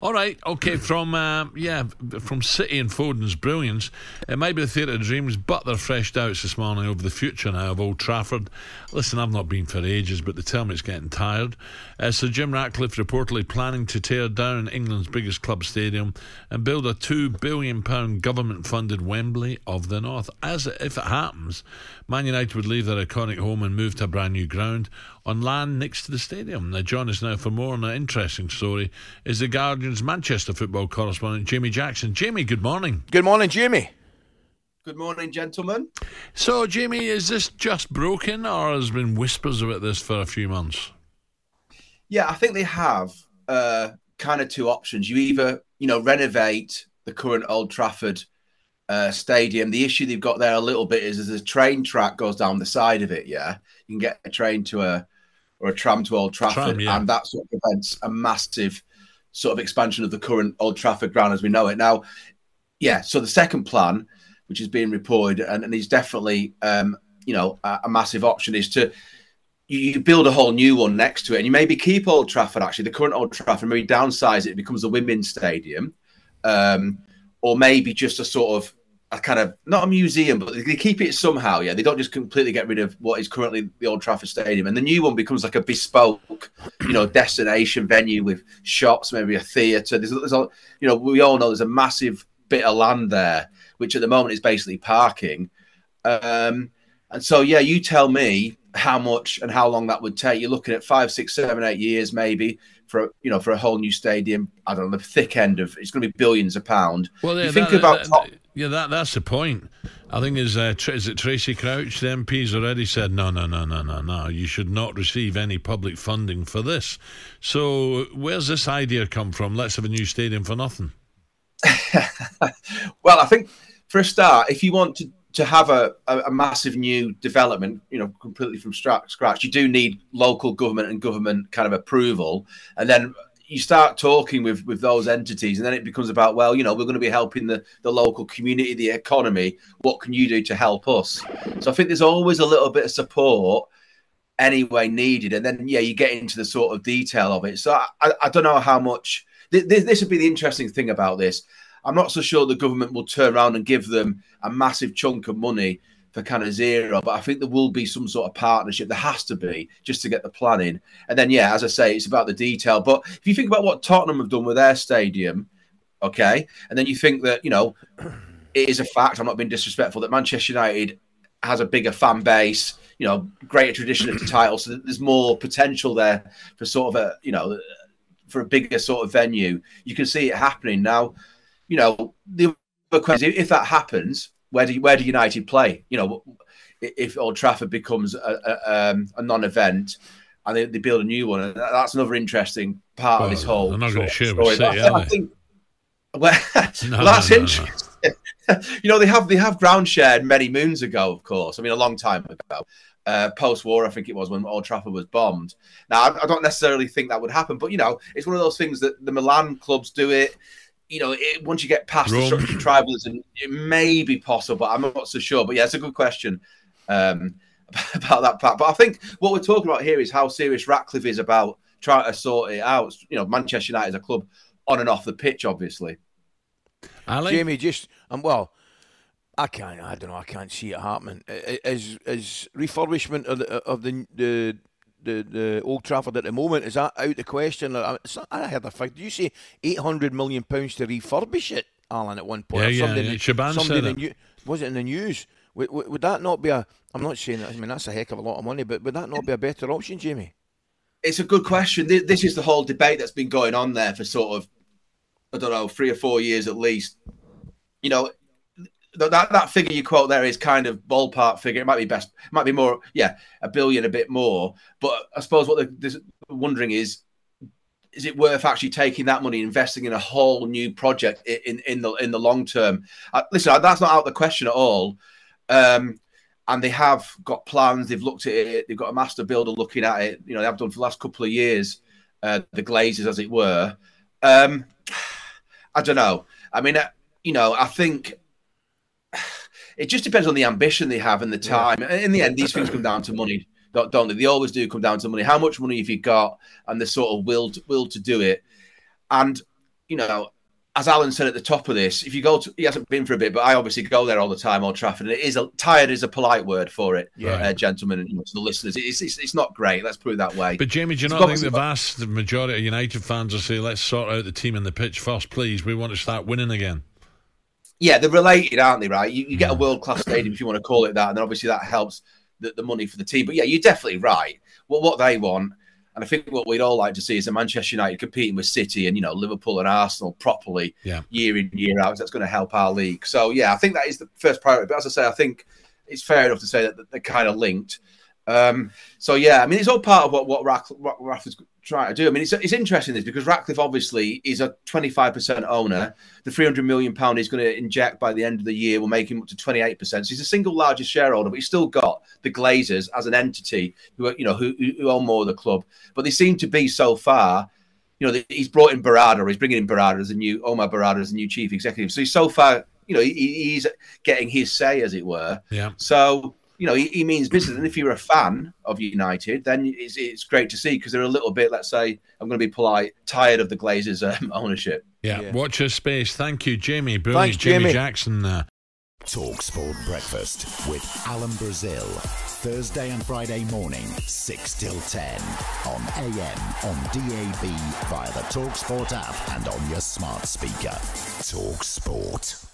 All right, okay, from City and Foden's brilliance, it might be the theatre of dreams, but they're fresh doubts this morning over the future now of Old Trafford. Listen, I've not been for ages, but they tell me it's getting tired. So Jim Ratcliffe reportedly planning to tear down England's biggest club stadium and build a £2 billion government-funded Wembley of the North. As if it happens, Man United would leave their iconic home and move to a brand new ground on land next to the stadium. Now, join us now for more on an interesting story is the Guardian's Manchester football correspondent, Jamie Jackson. Jamie, good morning. Good morning, Jamie. Good morning, gentlemen. So, Jamie, is this just broken, or has been whispers about this for a few months? Yeah, I think they have kind of two options. You either, renovate the current Old Trafford stadium. The issue they've got there a little bit is there's a train track goes down the side of it, yeah? You can get a train to a tram to Old Trafford, and that sort of prevents a massive sort of expansion of the current Old Trafford ground as we know it. Now, yeah, so the second plan, which is being reported, and is definitely, a massive option, is to you build a whole new one next to it, and you maybe keep Old Trafford, actually, the current Old Trafford, maybe downsize it, it becomes a women's stadium, or maybe just a sort of, a kind of, not a museum, but they keep it somehow, yeah? They don't just completely get rid of what is currently the Old Trafford Stadium. And the new one becomes like a bespoke, destination venue with shops, maybe a theatre. There's we all know there's a massive bit of land there, which at the moment is basically parking. And so, yeah, you tell me how much and how long that would take. You're looking at 5, 6, 7, 8 years maybe for a whole new stadium. I don't know, the thick end of it's going to be billions of pounds. Well, yeah, that's the point. I think is it Tracy Crouch, the MP's already said no. You should not receive any public funding for this. So where's this idea come from? Let's have a new stadium for nothing. Well, I think for a start, if you want to have a massive new development, completely from scratch, you do need local government and government kind of approval. And then you start talking with those entities, and then it becomes about, well, we're going to be helping the local community, the economy. What can you do to help us? So I think there's always a little bit of support anyway needed. And then, yeah, you get into the sort of detail of it. So I don't know how much... This would be the interesting thing about this. I'm not so sure the government will turn around and give them a massive chunk of money for kind of zero, but I think there will be some sort of partnership. There has to be, just to get the planning. And then, yeah, as I say, it's about the detail. But if you think about what Tottenham have done with their stadium, okay, and then you think that, it is a fact, I'm not being disrespectful, that Manchester United has a bigger fan base, greater tradition of the title, so there's more potential there for sort of for a bigger sort of venue. You can see it happening now. The other question is, if that happens, where do United play? If Old Trafford becomes a non-event and they build a new one, that's another interesting part of this whole. They're not going to share with City, are they? That's interesting. They have ground shared many moons ago, of course. I mean, a long time ago. Post-war, I think it was, when Old Trafford was bombed. Now, I don't necessarily think that would happen, but, it's one of those things that the Milan clubs do it. Once you get past the structured tribalism, it may be possible, but I'm not so sure. But yeah, it's a good question about that part. But I think what we're talking about here is how serious Ratcliffe is about trying to sort it out. Manchester United is a club on and off the pitch, obviously. Ali? Jamie, I can't see it happening. Is refurbishment of the Old Trafford at the moment, is that out the question? I heard a fact. Did you say £800 million to refurbish it, Alan, at one point? Shaban said it. Was it in the news? Would that not be I'm not saying that, that's a heck of a lot of money, but would that not be a better option, Jamie? It's a good question. This is the whole debate that's been going on there for sort of, I don't know, 3 or 4 years at least. That figure you quote there is kind of ballpark figure. It might be more, $1 billion, a bit more. But I suppose what they're wondering is it worth actually taking that money, investing in a whole new project in the long term? Listen, that's not out of the question at all. And they have got plans. They've looked at it. They've got a master builder looking at it. They have done for the last couple of years, the Glazers, as it were. I don't know. I mean, I think it just depends on the ambition they have and the time. Yeah. In the end, these things come down to money, don't they? They always do come down to money. How much money have you got, and the sort of will to do it? And you know, as Alan said at the top of this, if you go to, he hasn't been for a bit, but I obviously go there all the time, Old Trafford, and tired is a polite word for it, gentlemen, and to the listeners. It's not great, let's put it that way. But Jamie, do you not think the vast majority of United fans will say, let's sort out the team and the pitch first, please, we want to start winning again? Yeah, they're related, aren't they, right? You get a world-class stadium, if you want to call it that, and then obviously that helps the money for the team. But yeah, you're definitely right. What they want, and I think what we'd all like to see is a Manchester United competing with City and, you know, Liverpool and Arsenal properly year in, year out. That's going to help our league. So, yeah, I think that is the first priority. But as I say, I think it's fair enough to say that they're kind of linked. So, yeah, I mean, it's all part of what Ratcliffe's trying to do. I mean, it's interesting this because Ratcliffe obviously is a 25% owner. The £300 million he's going to inject by the end of the year will make him up to 28%. So he's the single largest shareholder, but he's still got the Glazers as an entity who own more of the club. But they seem to be so far, you know, he's brought in Barada, he's bringing in Barada as Omar Barada as the new chief executive. So he's so far, you know, he's getting his say, as it were. Yeah. So, you know, he means business. And if you're a fan of United, then it's great to see because they're a little bit, let's say, I'm going to be polite, tired of the Glazers' ownership. Yeah. Watch your space. Thank you, Jamie. Brilliant. Thanks, Jamie Jackson there. talkSPORT Breakfast with Alan Brazil. Thursday and Friday morning, 6 till 10. On AM, on DAB, via the talkSPORT app and on your smart speaker. talkSPORT.